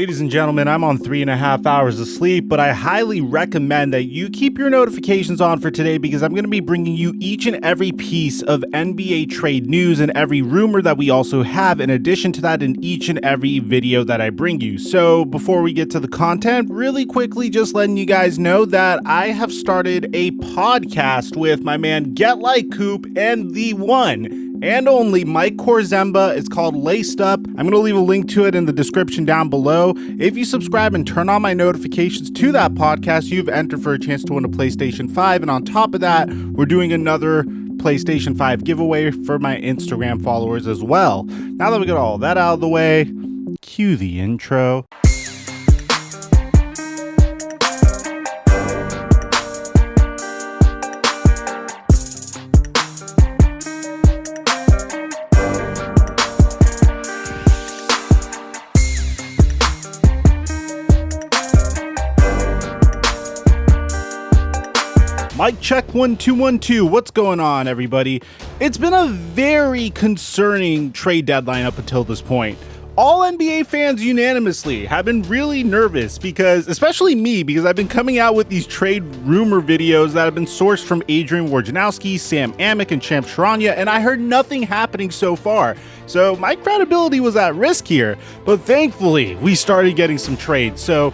Ladies and gentlemen, I'm on 3.5 hours of sleep, but I highly recommend that you keep your notifications on for today because I'm going to be bringing you each and every piece of NBA trade news and every rumor that we also have in addition to that in each and every video that I bring you. So before we get to the content, really quickly just letting you guys know that I have started a podcast with my man Get Like Coop and the one and only Mike Korzemba. It's called Laced Up. I'm going to leave a link to it in the description down below. If you subscribe and turn on my notifications to that podcast, you've entered for a chance to win a PlayStation 5. And on top of that, we're doing another PlayStation 5 giveaway for my Instagram followers as well. Now that we got all that out of the way, cue the intro. Mic check 1 2 1 2. What's going on, everybody? It's been a very concerning trade deadline up until this point. All NBA fans unanimously have been really nervous because, especially me, because I've been coming out with these trade rumor videos that have been sourced from Adrian Wojnarowski, Sam Amick, and Champ Charania, and I heard nothing happening so far. So my credibility was at risk here, but thankfully we started getting some trades. So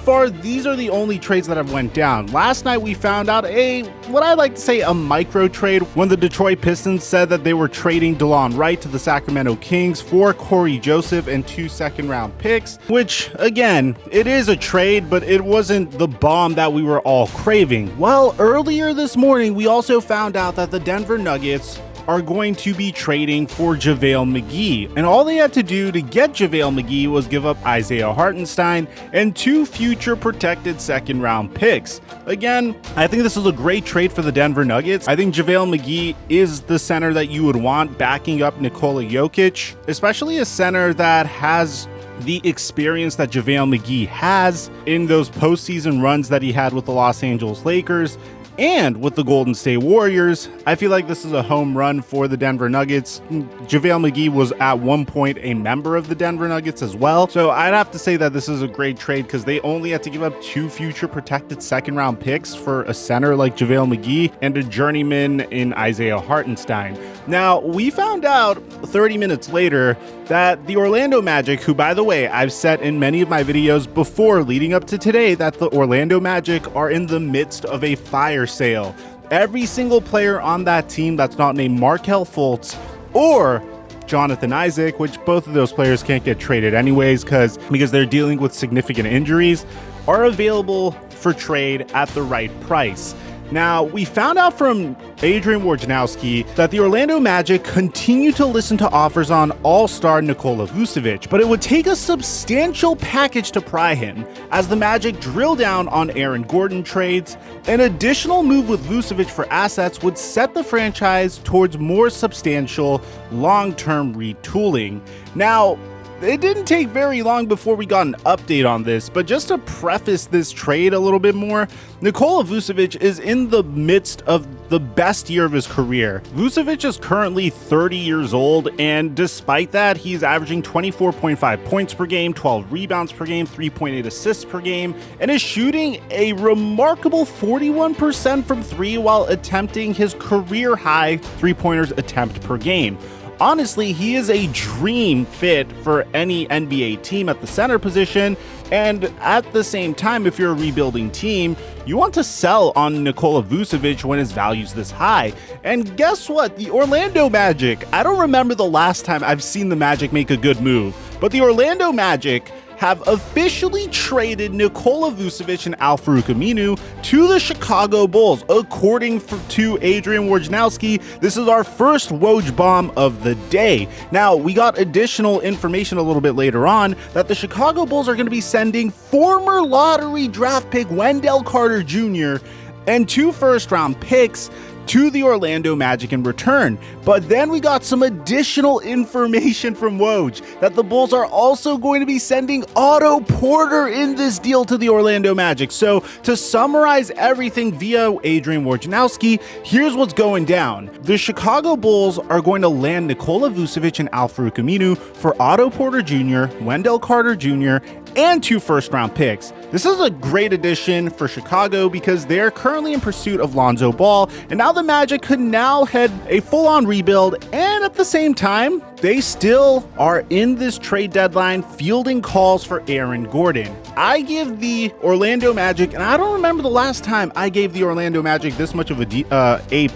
far, these are the only trades that have went down. Last night we found out what I like to say a micro trade when the Detroit Pistons said that they were trading DeLon Wright to the Sacramento Kings for Corey Joseph and 2 second-round picks, which again, it is a trade, but it wasn't the bomb that we were all craving. Well, earlier this morning, we also found out that the Denver Nuggets are going to be trading for JaVale McGee. And all they had to do to get JaVale McGee was give up Isaiah Hartenstein and 2 future protected second-round picks. Again, I think this is a great trade for the Denver Nuggets. I think JaVale McGee is the center that you would want backing up Nikola Vucevic, especially a center that has the experience that JaVale McGee has in those postseason runs that he had with the Los Angeles Lakers and with the Golden State Warriors. I feel like this is a home run for the Denver Nuggets. JaVale McGee was at one point a member of the Denver Nuggets as well. So I'd have to say that this is a great trade because they only had to give up 2 future protected second round picks for a center like JaVale McGee and a journeyman in Isaiah Hartenstein. Now, we found out 30 minutes later that the Orlando Magic, who by the way, I've said in many of my videos before leading up to today that the Orlando Magic are in the midst of a fire sale. Every single player on that team that's not named Markelle Fultz or Jonathan Isaac, which both of those players can't get traded anyways because they're dealing with significant injuries, are available for trade at the right price. Now, we found out from Adrian Wojnarowski that the Orlando Magic continue to listen to offers on all-star Nikola Vucevic, but it would take a substantial package to pry him as the Magic drill down on Aaron Gordon trades. An additional move with Vucevic for assets would set the franchise towards more substantial long-term retooling. Now, it didn't take very long before we got an update on this, but just to preface this trade a little bit more, Nikola Vucevic is in the midst of the best year of his career. Vucevic is currently 30 years old, and despite that, he's averaging 24.5 points per game, 12 rebounds per game, 3.8 assists per game, and is shooting a remarkable 41% from 3 while attempting his career-high three-pointers attempt per game. Honestly, he is a dream fit for any NBA team at the center position, and at the same time, if you're a rebuilding team, you want to sell on Nikola Vucevic when his value's this high. And guess what? The Orlando Magic, I don't remember the last time I've seen the Magic make a good move, but the Orlando Magic have officially traded Nikola Vucevic and Al-Farouq Aminu to the Chicago Bulls. According to Adrian Wojnarowski, this is our first Woj bomb of the day. Now, we got additional information a little bit later on that the Chicago Bulls are going to be sending former lottery draft pick Wendell Carter Jr. and 2 first-round picks to the Orlando Magic in return. But then we got some additional information from Woj that the Bulls are also going to be sending Otto Porter in this deal to the Orlando Magic. So to summarize everything via Adrian Wojnarowski, here's what's going down. The Chicago Bulls are going to land Nikola Vucevic and Al-Farouq Aminu for Otto Porter Jr., Wendell Carter Jr., and 2 first-round picks. This is a great addition for Chicago because they're currently in pursuit of Lonzo Ball, and now the Magic could now head a full-on rebuild, and at the same time, they still are in this trade deadline fielding calls for Aaron Gordon. I give the Orlando Magic, and I don't remember the last time I gave the Orlando Magic this much of a A+,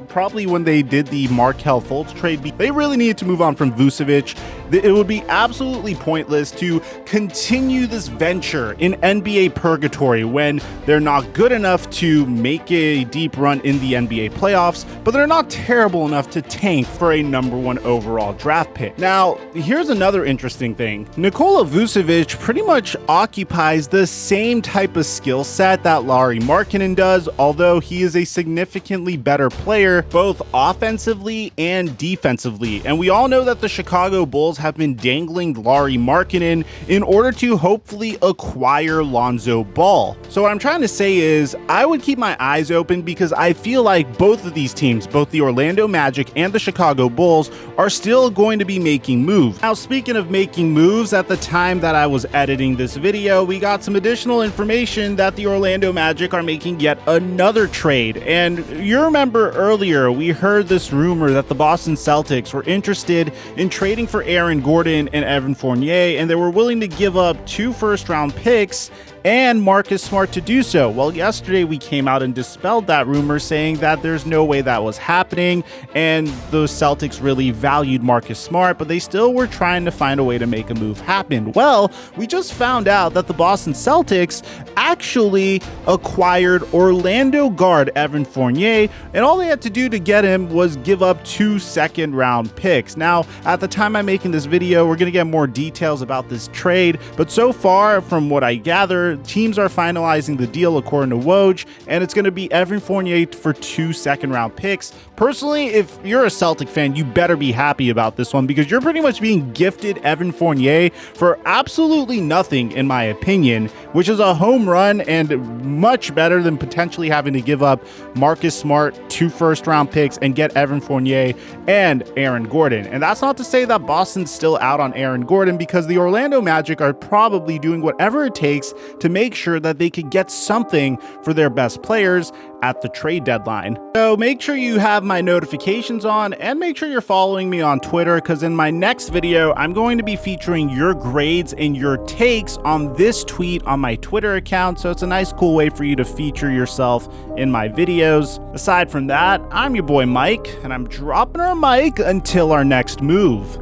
probably when they did the Markelle Fultz trade. They really needed to move on from Vucevic. It would be absolutely pointless to continue this venture in NBA purgatory when they're not good enough to make a deep run in the NBA playoffs, but they're not terrible enough to tank for a #1 overall draft pick. Now, here's another interesting thing. Nikola Vucevic pretty much occupies the same type of skill set that Lauri Markkanen does, although he is a significantly better player, both offensively and defensively. And we all know that the Chicago Bulls have been dangling Lauri Markkanen in order to hopefully acquire Lonzo Ball. So what I'm trying to say is I would keep my eyes open because I feel like both of these teams, both the Orlando Magic and the Chicago Bulls, are still going to be making moves. Now, speaking of making moves, at the time that I was editing this video, we got some additional information that the Orlando Magic are making yet another trade. And you remember earlier, we heard this rumor that the Boston Celtics were interested in trading for Aaron Gordon and Evan Fournier, and they were willing to give up 2 first-round picks and Marcus Smart to do so. Well, yesterday we came out and dispelled that rumor, saying that there's no way that was happening, and the Celtics really valued Marcus Smart, but they still were trying to find a way to make a move happen. Well, we just found out that the Boston Celtics actually acquired Orlando guard Evan Fournier, and all they had to do to get him was give up 2 second-round picks. Now, at the time I'm making this video, we're going to get more details about this trade, but so far, from what I gather, teams are finalizing the deal according to Woj, and it's going to be Evan Fournier for 2 second-round picks. Personally, if you're a Celtic fan, you better be happy about this one because you're pretty much being gifted Evan Fournier for absolutely nothing, in my opinion, which is a home run and much better than potentially having to give up Marcus Smart, 2 first-round picks, and get Evan Fournier and Aaron Gordon. And that's not to say that Boston's still out on Aaron Gordon, because the Orlando Magic are probably doing whatever it takes to make sure that they could get something for their best players at the trade deadline. So make sure you have my notifications on and make sure you're following me on Twitter, because in my next video, I'm going to be featuring your grades and your takes on this tweet on my Twitter account. So it's a nice, cool way for you to feature yourself in my videos. Aside from that, I'm your boy Mike, and I'm dropping our mic until our next move.